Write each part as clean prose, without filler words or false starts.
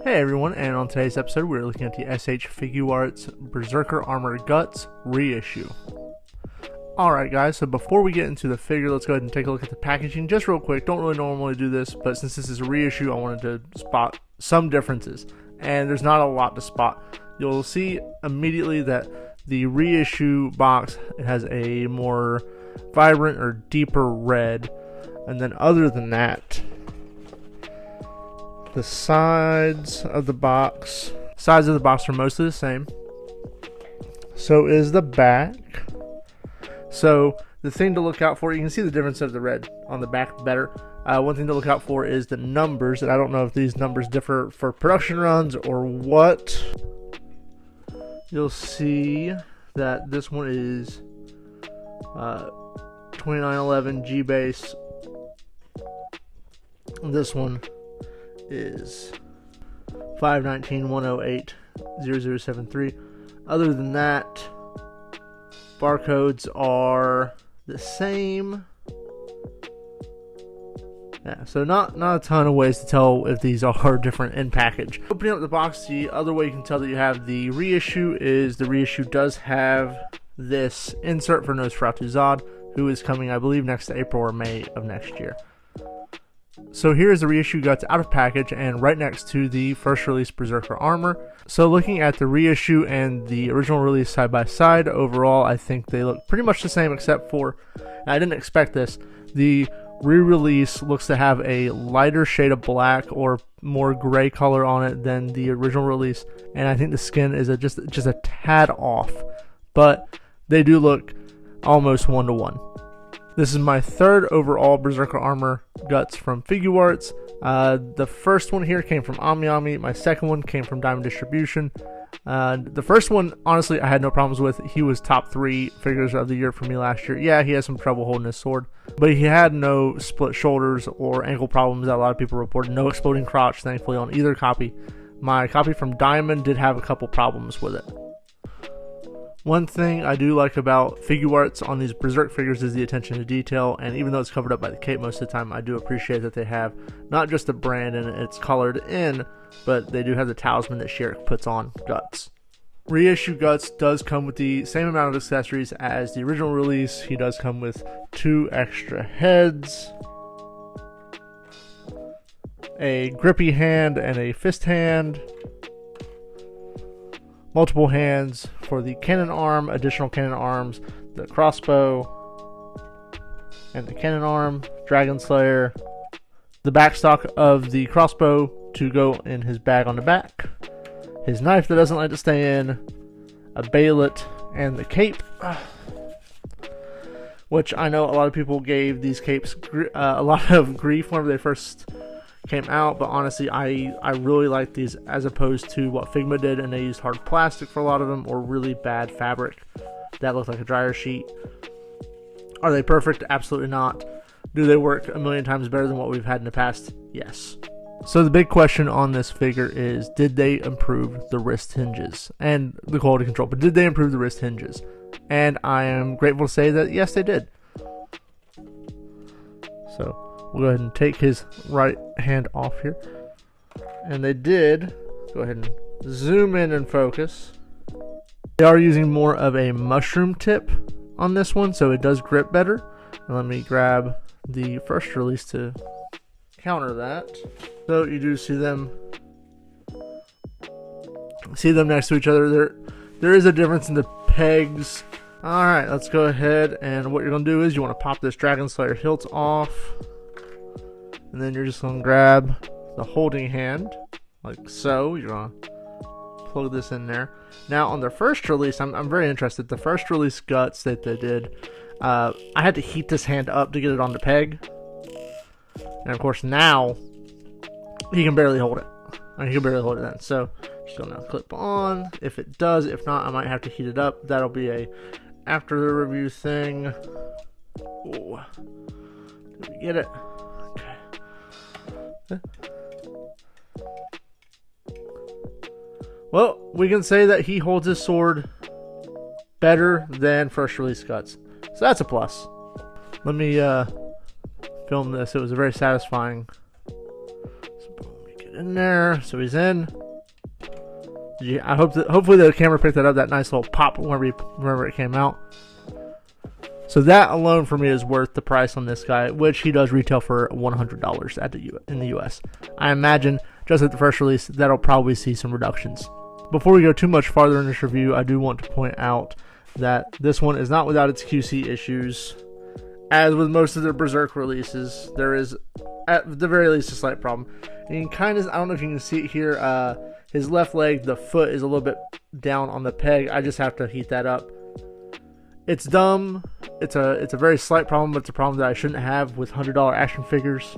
Hey everyone, and on today's episode we're looking at the SH Figuarts Berserker Armor Guts reissue. Alright guys, so before we get into the figure, let's go ahead and take a look at the packaging just real quick. Don't really normally do this, but since this is a reissue, I wanted to spot some differences. And there's not a lot to spot. You'll see immediately that the reissue box has a more vibrant or deeper red. And then other than that, the sides of the box are mostly the same. So is the back. So the thing to look out for, you can see the difference of the red on the back better. One thing to look out for is the numbers, and I don't know if these numbers differ for production runs or what. You'll see that this one is 2911 G base. This one is 519-108-0073. Other than that, barcodes are the same. Yeah, so not a ton of ways to tell if these are different in package. Opening up the box, the other way you can tell that you have the reissue is the reissue does have this insert for Nosferatu Zod, who is coming, I believe, next April or May of next year. So here is the reissue guts out of package and right next to the first release Berserker armor. So looking at the reissue and the original release side by side, overall I think they look pretty much the same, except for, and I didn't expect this, the re-release looks to have a lighter shade of black or more gray color on it than the original release, and I think the skin is just a tad off, but they do look almost one-to-one. This is my third overall Berserker armor guts from Figuarts. The first one here came from AmiAmi. My second one came from Diamond Distribution. The first one, honestly, I had no problems with. He was top 3 figures of the year for me last year. Yeah, he has some trouble holding his sword, but he had no split shoulders or ankle problems that a lot of people reported. No exploding crotch, thankfully, on either copy. My copy from Diamond did have a couple problems with it. One thing I do like about Figuarts on these Berserk figures is the attention to detail, and even though it's covered up by the cape most of the time, I do appreciate that they have not just the brand and it's colored in, but they do have the talisman that Sherik puts on Guts. Reissue Guts does come with the same amount of accessories as the original release. He does come with 2 extra heads, a grippy hand and a fist hand, multiple hands for the cannon arm, additional cannon arms, the crossbow, and the cannon arm, Dragonslayer, the backstock of the crossbow to go in his bag on the back, his knife that doesn't like to stay in, a bayonet, and the cape, which I know a lot of people gave these capes a lot of grief whenever they first came out, but honestly I really like these as opposed to what Figma did, and they used hard plastic for a lot of them or really bad fabric that looked like a dryer sheet. Are they perfect? Absolutely not. Do they work a million times better than what we've had in the past? Yes. So the big question on this figure is, did they improve the wrist hinges and the quality control, but did they improve the wrist hinges? And I am grateful to say that yes, they did. So we'll go ahead and take his right hand off here. And they did. Go ahead and zoom in and focus. They are using more of a mushroom tip on this one, so it does grip better. And let me grab the first release to counter that. So you do see them next to each other. There is a difference in the pegs. Alright, let's go ahead, and what you're going to do is you want to pop this Dragonslayer hilt off. And then you're just going to grab the holding hand, like so. You're going to plug this in there. Now, on the first release, I'm very interested. The first release guts that they did, I had to heat this hand up to get it on the peg. And, of course, now, he can barely hold it. He can barely hold it then. So, just going to clip on. If it does, if not, I might have to heat it up. That'll be a after the review thing. Ooh. Did we get it? Well, we can say that he holds his sword better than first release Guts. So that's a plus. Let me film this. It was a very satisfying. So let me get in there. So he's in. I hope that hopefully the camera picked that up. That nice little pop whenever it came out. So that alone for me is worth the price on this guy, which he does retail for $100 in the US. I imagine just at the first release that'll probably see some reductions. Before we go too much farther in this review, I do want to point out that this one is not without its QC issues. As with most of their Berserk releases, there is at the very least a slight problem. And you can kind of, I don't know if you can see it here, his left leg, the foot is a little bit down on the peg. I just have to heat that up. It's dumb. It's a very slight problem, but it's a problem that I shouldn't have with $100 action figures.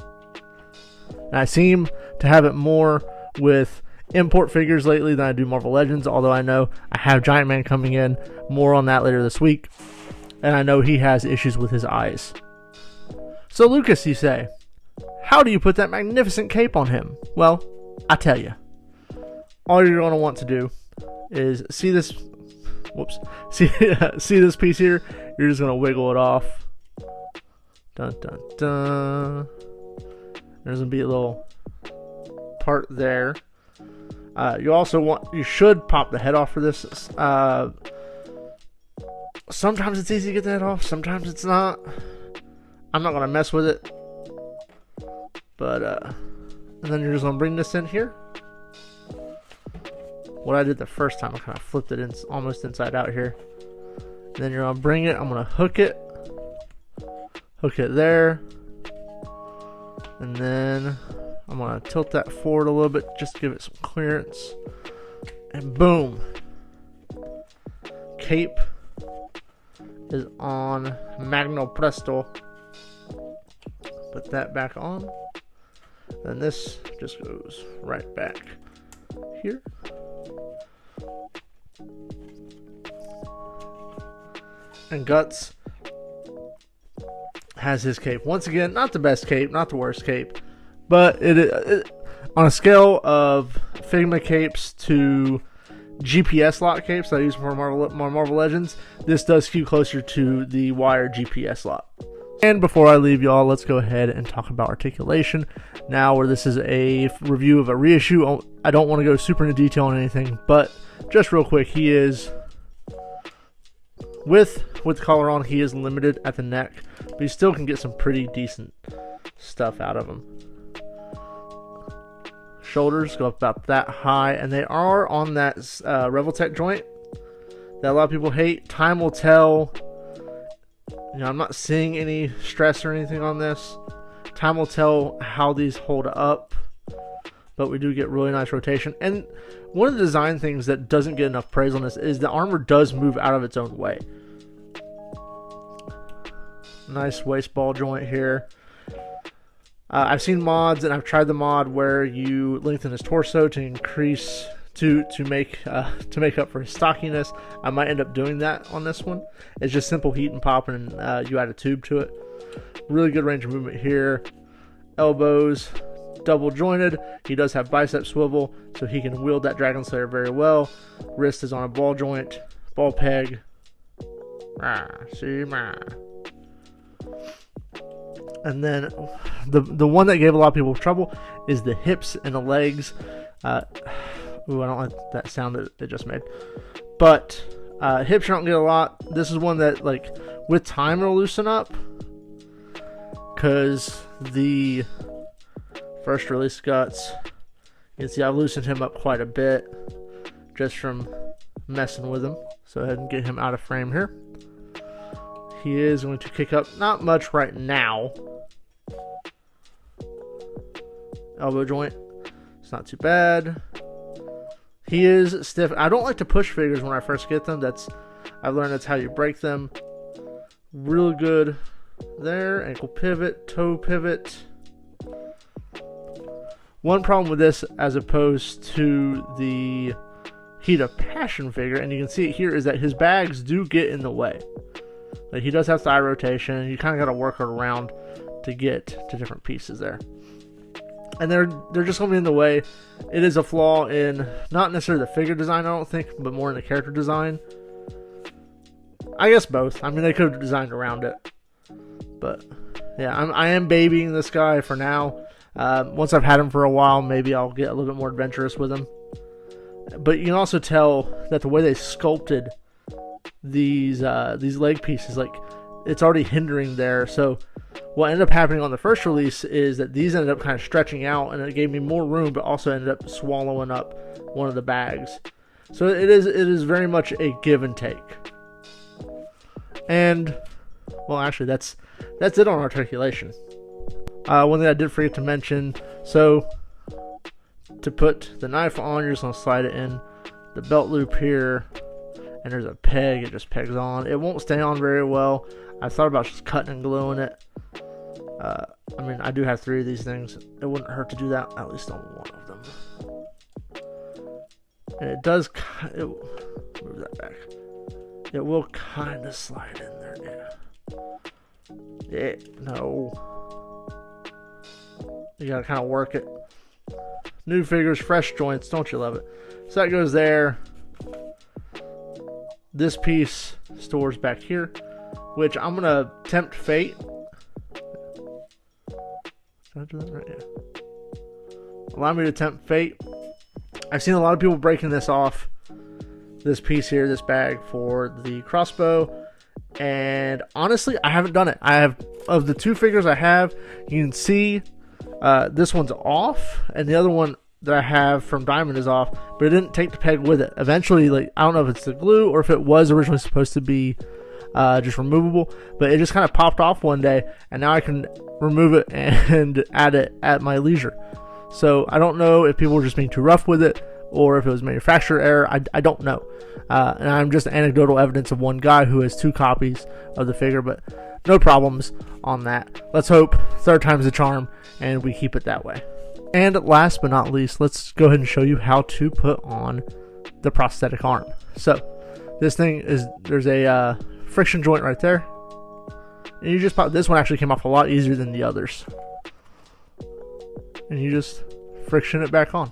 And I seem to have it more with import figures lately than I do Marvel Legends, although I know I have Giant Man coming in. More on that later this week. And I know he has issues with his eyes. So Lucas, you say, how do you put that magnificent cape on him? Well, I tell you. All you're going to want to do is see this. Whoops. See this piece here? You're just going to wiggle it off. Dun dun dun. There's going to be a little part there. You should pop the head off for this. Sometimes it's easy to get the head off, sometimes it's not. I'm not going to mess with it. But, and then you're just going to bring this in here. What I did the first time, I kind of flipped it in, almost inside out here. And then you're going to bring it, I'm going to hook it there. And then I'm going to tilt that forward a little bit, just to give it some clearance. And boom. Cape is on Magno Presto. Put that back on. Then this just goes right back here. And Guts has his cape. Once again, not the best cape, not the worst cape, but it on a scale of Figma capes to GPS lock capes that I use for Marvel Legends, this does skew closer to the wire GPS lock. And before I leave y'all, let's go ahead and talk about Articulation. Now, where this is a review of a reissue, I don't want to go super into detail on anything, but just real quick, he is, with the collar on, he is limited at the neck, but you still can get some pretty decent stuff out of him. Shoulders go up about that high, and they are on that Revoltech joint that a lot of people hate. Time will tell. You know, I'm not seeing any stress or anything on this. Time will tell how these hold up, but we do get really nice rotation. And one of the design things that doesn't get enough praise on this is the armor does move out of its own way. Nice waist ball joint here. I've seen mods, and I've tried the mod where you lengthen his torso to increase to make up for his stockiness. I might end up doing that on this one. It's just simple heat and pop, and you add a tube to it. Really good range of movement here. Elbows double jointed. He does have bicep swivel, so he can wield that Dragonslayer very well. Wrist is on a ball joint, ball peg. And then the one that gave a lot of people trouble is the hips and the legs. Ooh, I don't like that sound that it just made. But hips you don't get a lot. This is one that, like, with time it'll loosen up, because the first release Guts, you can see I've loosened him up quite a bit just from messing with him. So go ahead and get him out of frame here. He is going to kick up, not much right now. Elbow joint, it's not too bad. He is stiff. I don't like to push figures when I first get them. I've learned that's how you break them. Real good there. Ankle pivot, toe pivot. One problem with this, as opposed to the Heat of Passion figure, and you can see it here, is that his bags do get in the way. Like, he does have thigh rotation. You kind of got to work around to get to different pieces there. And they're just going to be in the way. It is a flaw in not necessarily the figure design, I don't think, but more in the character design. I guess both. I mean, they could have designed around it. But yeah, I am babying this guy for now. Once I've had him for a while, maybe I'll get a little bit more adventurous with him. But you can also tell that the way they sculpted these leg pieces, like, it's already hindering there. So what ended up happening on the first release is that these ended up kind of stretching out, and it gave me more room, but also ended up swallowing up one of the bags. So it is very much a give and take. And well, actually, that's it on articulation. One thing I did forget to mention, so to put the knife on, you're just going to slide it in the belt loop here, and there's a peg. It just pegs on. It won't stay on very well. I thought about just cutting and gluing it. I mean, I do have 3 of these things. It wouldn't hurt to do that, at least on one of them. And it does, move that back. It will kind of slide in there, yeah. No. You gotta kind of work it. New figures, fresh joints, don't you love it? So that goes there. This piece stores back here, which I'm gonna tempt fate. Did I do that right? Yeah. Allow me to tempt fate. I've seen a lot of people breaking this off, this piece here, this bag, for the crossbow, and honestly, I haven't done it. I have, of the 2 figures I have, you can see this one's off, and the other one that I have from Diamond is off, but it didn't take the peg with it. Eventually, like, I don't know if it's the glue or if it was originally supposed to be just removable, but it just kind of popped off one day, and now I can remove it and add it at my leisure. So I don't know if people were just being too rough with it, or if it was manufacturer error. I don't know. And I'm just anecdotal evidence of one guy who has 2 copies of the figure, but no problems on that. Let's hope 3rd time's the charm, and we keep it that way. And last but not least, let's go ahead and show you how to put on the prosthetic arm. So this thing is, there's a friction joint right there, and you just pop. This one actually came off a lot easier than the others, and you just friction it back on.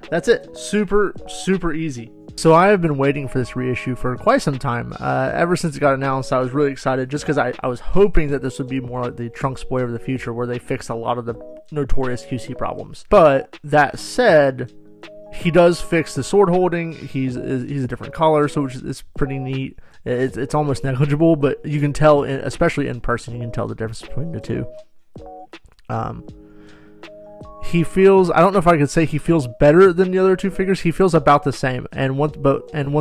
That's it. Super easy. So I have been waiting for this reissue for quite some time. Ever since it got announced, I was really excited, just because I was hoping that this would be more like the Trunks Boy of the future, where they fixed a lot of the notorious QC problems. But that said, he does fix the sword holding. He's a different color, so which is pretty neat. It's almost negligible, but you can tell, especially in person, you can tell the difference between the 2. He feels, I don't know if I could say he feels better than the other 2 figures. He feels about the same. And once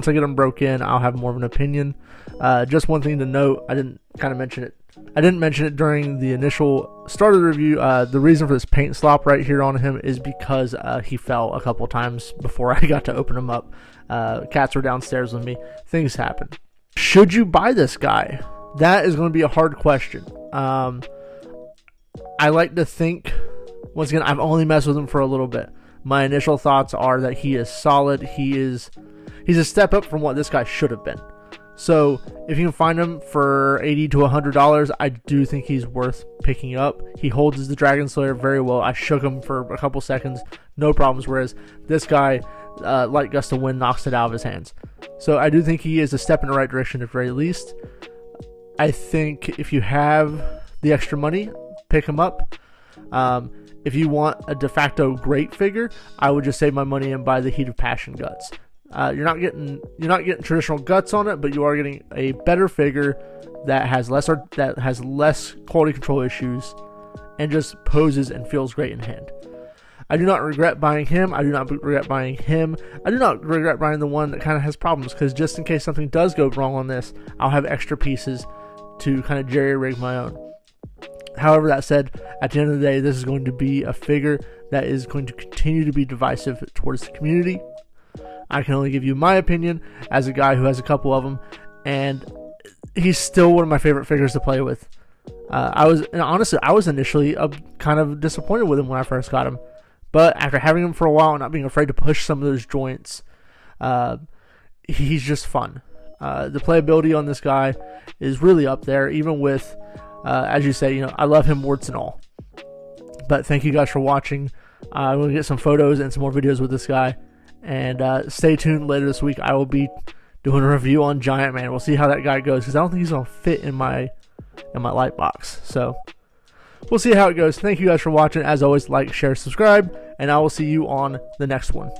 I get him broke in, I'll have more of an opinion. Just one thing to note, I didn't mention it during the initial start of the review. The reason for this paint slop right here on him is because he fell a couple times before I got to open him up. Cats were downstairs with me. Things happen. Should you buy this guy? That is going to be a hard question. I like to think, once again, I've only messed with him for a little bit. My initial thoughts are that he is solid. He's a step up from what this guy should have been. So if you can find him for $80 to $100, I do think he's worth picking up. He holds the Dragonslayer very well. I shook him for a couple seconds, no problems. Whereas this guy, light gust of wind knocks it out of his hands. So I do think he is a step in the right direction at the very least. I think if you have the extra money, pick him up. If you want a de facto great figure, I would just save my money and buy the Heat of Passion guts. You're not getting traditional guts on it, but you are getting a better figure that has less quality control issues and just poses and feels great in hand. I do not regret buying him. I do not regret buying him. I do not regret buying the one that kind of has problems, because just in case something does go wrong on this, I'll have extra pieces to kind of jerry-rig my own. However, that said, at the end of the day, this is going to be a figure that is going to continue to be divisive towards the community. I can only give you my opinion as a guy who has a couple of them, and he's still one of my favorite figures to play with. I was initially kind of disappointed with him when I first got him, but after having him for a while and not being afraid to push some of those joints, he's just fun. The playability on this guy is really up there, even with, as you say, I love him warts and all. But thank you guys for watching. I'm going to get some photos and some more videos with this guy. And stay tuned later this week. I will be doing a review on Giant Man. We'll see how that guy goes, because I don't think he's going to fit in my light box. So we'll see how it goes. Thank you guys for watching. As always, like, share, subscribe, and I will see you on the next one.